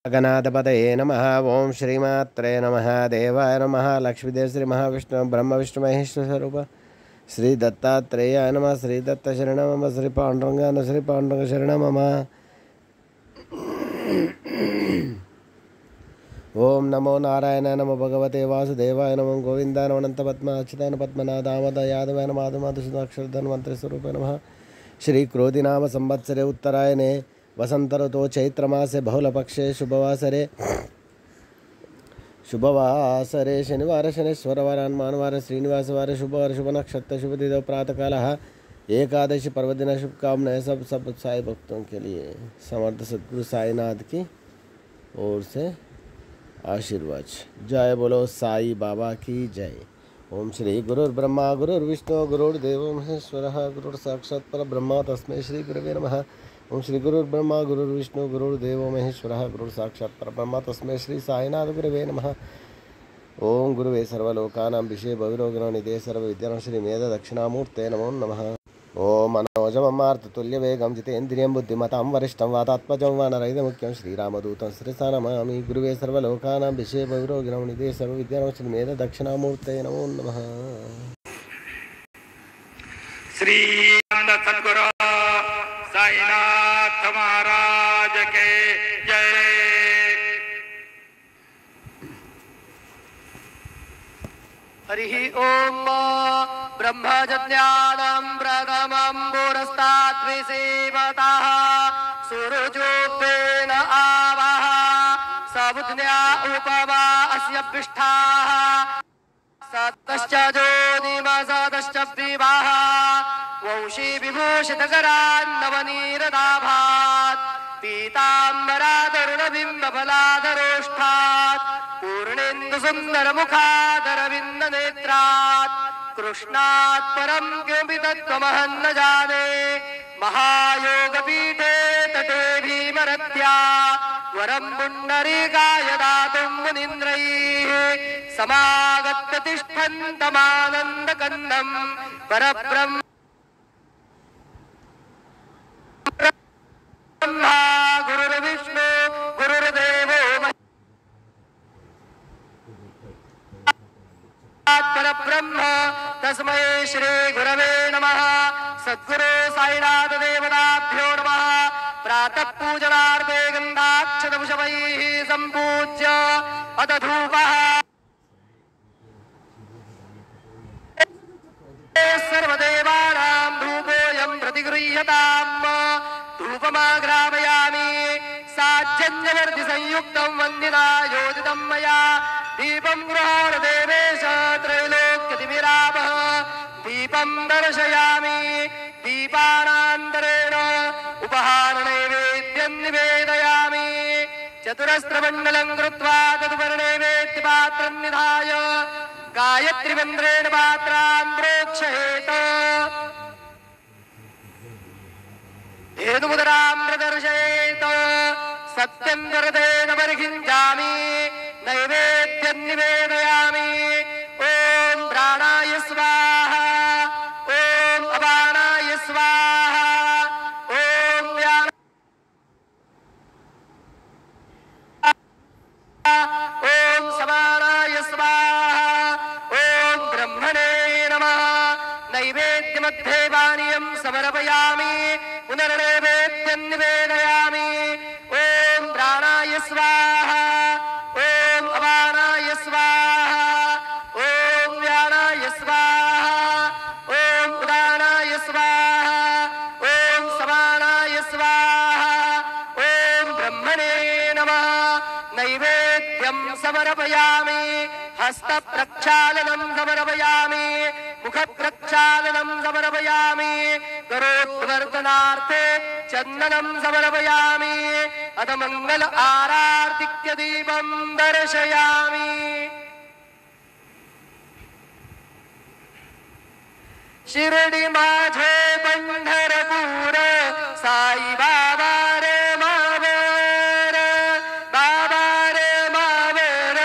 गणाधिपतये नमः। ओं श्रीमात्रे नमः। देवाय नमः। लक्ष्मीदेव श्री महाविष्णु ब्रह्म विष्णु महेश्वर स्वरूप श्री दत्तात्रेयाय नमः। श्री दत्त शरण मम। श्री पांडुरंग श्री पांडुरंग शरण मम। ओम नमो नारायण नमो भगवते वासुदेवाय नमो गोविंदाय नमो अनंत पद्मा अच्युताय पद्मनाभ दामोदर यादवाय नमः माधुसूदन अक्षर धन्वंतरि स्वरूपाय नमः। श्री क्रोधि नाम संवत्सरे उत्तरायणे वसंत ऋतु चैत्रमासे बहुलपक्षे शुभवासरे शनिवार शनेश्वरवार हनुमानवार श्रीनिवासवार शुभवार शुभ नक्षत्र शुभ तिथि प्रातःकालः एकादशी पर्वदिन शुभकामनाएं सब साई भक्तों के लिए समर्थ सद्गुरु साईनाथ की ओर से आशीर्वाद। जय बोलो साई बाबा की जय। ओम श्री गुरुर्ब्रह्मा गुरुर्विष्णु गुरुर्देवो महेश्वरः गुरुर् साक्षात् परब्रह्म तस्मै श्री गुरवे नमः। ओम श्री गुरुर्ब्रह्मा गुरुर्विष्णु गुरुर्देवो महेश्वरः गुरुर् साक्षात् परब्रह्म तस्मै श्री साईनाथ गुरवे नमः। ओम गुरुवे सर्वलोकानां विषये भविरोगिणो निधे सर्वविद्यानां श्री मेध दक्षिणामूर्ते नमो नमः। ओम मनोजममार्ततुल्यवेगं जितेन्द्रियं बुद्धिमतां वरिष्ठं वातात्मजं वानरहितमुख्यं श्रीरामदूतं शिरसा नमामि। गुरुवे सर्वलोकानां विषये भविरोगिणो निधे सर्वविद्यानां श्री मेध दक्षिणामूर्ते नमो नमः। श्री सद्गुरु साईनाथ महाराज के जय। हरि ओम ब्रह्मज्ञानं प्रथमं पुरस्तात् विसेवतः सूरजोपेन आवः सबुज्ञा उपवा अस्य पृष्ठाः सतश्च ज्योतिमसतश्च विवाह वंशी विभूषितकरान्नवनीरदाभात् पीताम्बरादरुणबिम्बफलाधरोष्ठात् पूर्णेन्दुसुन्दरमुखादरविन्दनेत्रात् कृष्णात् परं किमपि तत्त्वमहं न जाने। महायोगपीठे तटे भीमरत्या वरं पुण्डरीकाय दातुं मुनीन्द्रैः समागत्य तिष्ठन्तमानन्दकन्दं परब्रह्म गुरुर्विष्णु गुरुर्देवो परब्रह्म तस्मै श्री गुरवे नमः। सद्गुरु साईनाथ देवताभ्यो नमः। प्रातः पूजनार्थे गन्धाक्षतपुष्पैः सम्पूज्य अथ धूपः सर्वदेवानां धूपोऽयं प्रतिगृह्यताम्। धूपमाग्रापयामि साज्जन्यवर्तिसंयुक्तं वन्दिना योजितं मया दीपं गृहाण देवेश त्रैलोक्यतिमिरापः दीपं दर्शयामि। दीपानान्तरेण उपहारनैवेद्यं निवेदयामि। चतुरस्रमण्डलं कृत्वा तदुपरिनैवेद्यपात्रं निधाय गायत्रीमन्त्रेण पात्रान् प्रोक्षयेत्। हेतुमुदरां प्रदर्शयेत्। सत्यं वरदेन परिहिञ्जामि नैवेद्यं निवेदयामि। ओम प्राणाय स्वाहा ओम अपानाय स्वाहा ओम ओम समानाय स्वाहा ओम ब्रह्मणे नमः। नैवेद्यमध्ये पानीयं समर्पयामि पुनर्नैवेद्यं निवेदयामि। ओम प्राणाय स्वाहा ओम अपानाय स्वाहा ओम व्यानाय स्वाहा ओम उदानाय स्वाहा ओम समानाय स्वाहा ओम ब्रह्मणे नमः। नैवेद्यं समर्पयामि। हस्तप्रक्षालनं समर्पयामि। मुखप्रक्षालनं समर्पयामि। करोद्वर्तनार्थे चन्दनं समर्पयामि। अथ मंगल आरार्तिक्य दीपं दर्शयामि। शिर्डी माझे पंढरपूर साई बाबा रे मावर बाबा रे मावर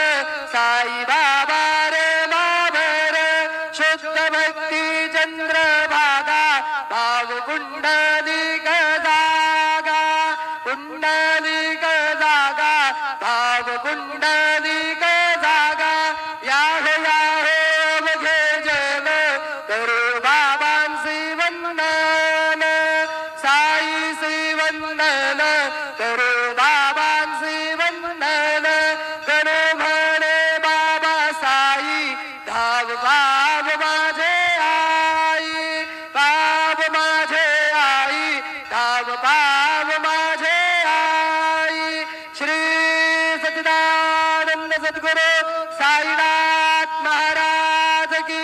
साई बाबा रे मावर शुद्ध भक्ती चंद्रभागा भाव कुंडलिक जागा कुंडलिक जागा याहे बघे जन करू बाबांसी वंदन साईसी वंदन करू बाबांसी वंदन करू म्हणे बाबा साई धाव बाब माझे आई बाब माझे आई धाव बाब माझे आई श्री सच्चिदानंद सद्गुरु साईनाथ महाराज की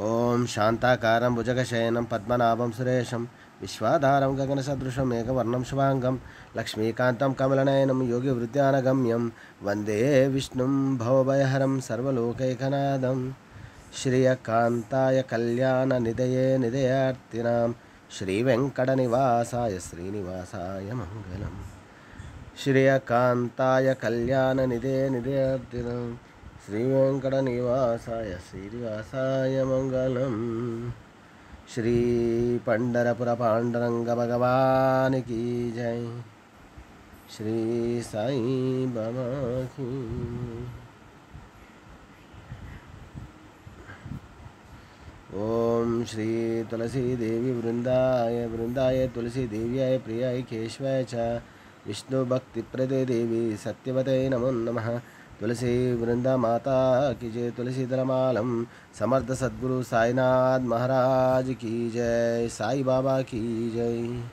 ఓం శాంతాకారం భుజగశయనం పద్మనాభం సురేశం విశ్వాధారం గగనసదృశం మేఘవర్ణం శుభాంగం లక్ష్మీకాంతం కమలనయనం యోగి వృద్ధ్యానగమ్యం వందే విష్ణుం భవభయహరం సర్వలోకైకనాథం శ్రియకాంతాయ కళ్యాణ నిదయే నిదయార్తినాం శ్రీవెంకటనివాసాయ శ్రీనివాసాయ మంగళం శ్రియకాంతాయ కళ్యాణ నిదే నిదయార్తినాం శ్రీవెంకటనివాసాయ శ్రీనివాసాయ మంగళం శ్రీ పండరపుర పాండురంగ భగవానికి జై శ్రీ సాయి బాబాకి ఓం శ్రీ తులసీదేవి వృందాయ తులసీదేవ్యాయ ప్రియాయ కేశవాయ చ విష్ణు భక్తి ప్రదే దేవి సత్యవతే నమో నమః तुलसी वृंदा माता की जय तुलसीदल मालम समर्थ सद्गुरु साईनाथ महाराज की जय साई बाबा की जय।